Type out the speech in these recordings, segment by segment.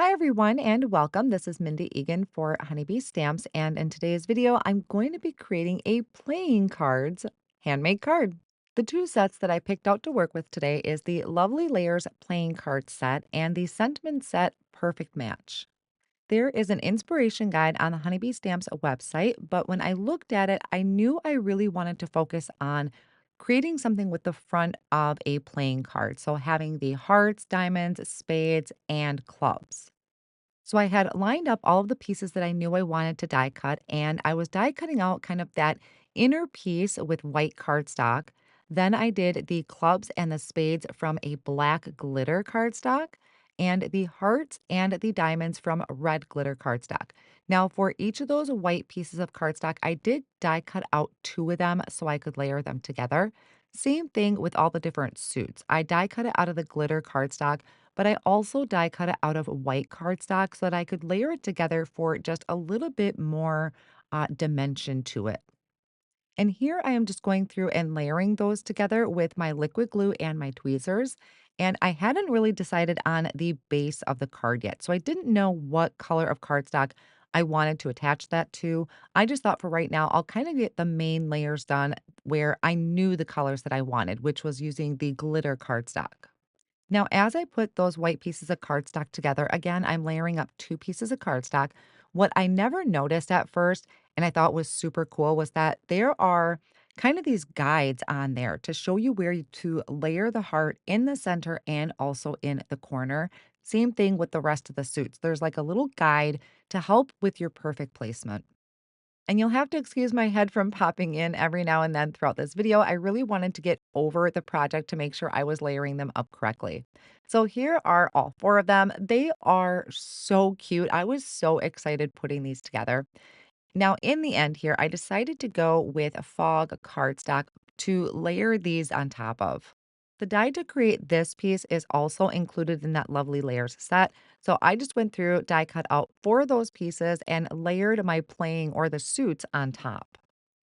Hi, everyone, and welcome. This is Mindy Eggen for Honeybee Stamps. And in today's video, I'm going to be creating a playing cards handmade card. The two sets that I picked out to work with today is the Lovely Layers playing card set and the Sentiment set perfect match. There is an inspiration guide on the Honeybee Stamps website, but when I looked at it, I knew I really wanted to focus on creating something with the front of a playing card. So having the hearts, diamonds, spades, and clubs. So I had lined up all of the pieces that I knew I wanted to die cut, and I was die cutting out kind of that inner piece with white cardstock. Then I did the clubs and the spades from a black glitter cardstock, and the hearts and the diamonds from red glitter cardstock. Now, for each of those white pieces of cardstock, I did die cut out two of them so I could layer them together. Same thing with all the different suits. I die cut it out of the glitter cardstock, but I also die cut it out of white cardstock so that I could layer it together for just a little bit more dimension to it. And here I am just going through and layering those together with my liquid glue and my tweezers. And I hadn't really decided on the base of the card yet. So I didn't know what color of cardstock I wanted to attach that to. I just thought for right now, I'll kind of get the main layers done where I knew the colors that I wanted, which was using the glitter cardstock. Now, as I put those white pieces of cardstock together, again, I'm layering up two pieces of cardstock. What I never noticed at first, and I thought was super cool, was that there are kind of these guides on there to show you where to layer the heart in the center and also in the corner. Same thing with the rest of the suits. There's like a little guide to help with your perfect placement. And you'll have to excuse my head from popping in every now and then throughout this video. I really wanted to get over the project to make sure I was layering them up correctly. So here are all four of them. They are so cute. I was so excited putting these together. Now, in the end here, I decided to go with a fog cardstock to layer these on top of. The die to create this piece is also included in that lovely layers set. So I just went through, die cut out four of those pieces and layered my playing or the suits on top.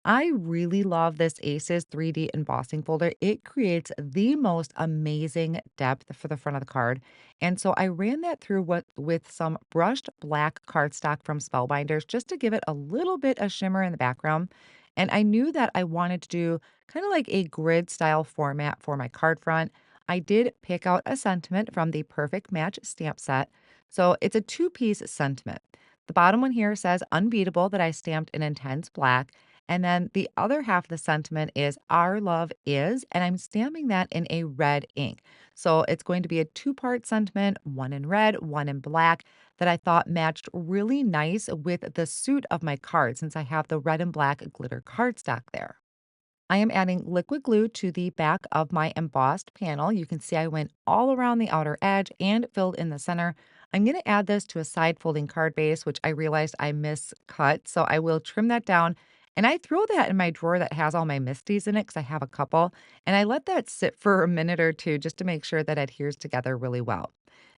I really love this Aces 3D embossing folder. It creates the most amazing depth for the front of the card. And so I ran that through with some brushed black cardstock from Spellbinders just to give it a little bit of shimmer in the background. And I knew that I wanted to do kind of like a grid style format for my card front. I did pick out a sentiment from the Perfect Match stamp set. So it's a two-piece sentiment. The bottom one here says unbeatable that I stamped in intense black. And then the other half of the sentiment is our love is, and I'm stamping that in a red ink. So it's going to be a two-part sentiment, one in red, one in black, that I thought matched really nice with the suit of my card since I have the red and black glitter cardstock there. I am adding liquid glue to the back of my embossed panel. You can see I went all around the outer edge and filled in the center. I'm going to add this to a side folding card base, which I realized I miscut. So I will trim that down. And I throw that in my drawer that has all my Misties in it because I have a couple. And I let that sit for a minute or two just to make sure that it adheres together really well.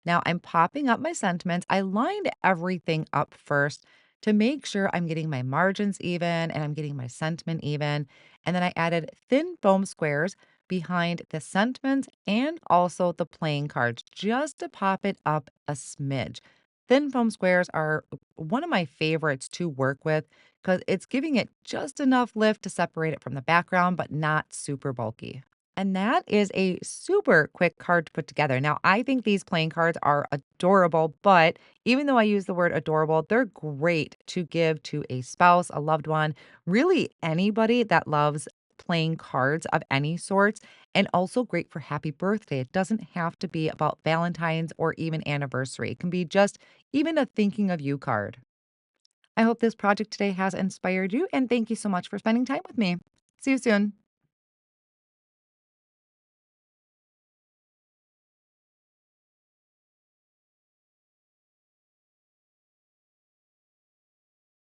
Now I'm popping up my sentiments. I lined everything up first to make sure I'm getting my margins even and I'm getting my sentiment even. And then I added thin foam squares behind the sentiments and also the playing cards just to pop it up a smidge. Thin foam squares are one of my favorites to work with because it's giving it just enough lift to separate it from the background, but not super bulky. And that is a super quick card to put together. Now, I think these playing cards are adorable, but even though I use the word adorable, they're great to give to a spouse, a loved one, really anybody that loves playing cards of any sorts, and also great for happy birthday. It doesn't have to be about Valentine's or even anniversary. It can be just even a thinking of you card. I hope this project today has inspired you, and thank you so much for spending time with me. See you soon.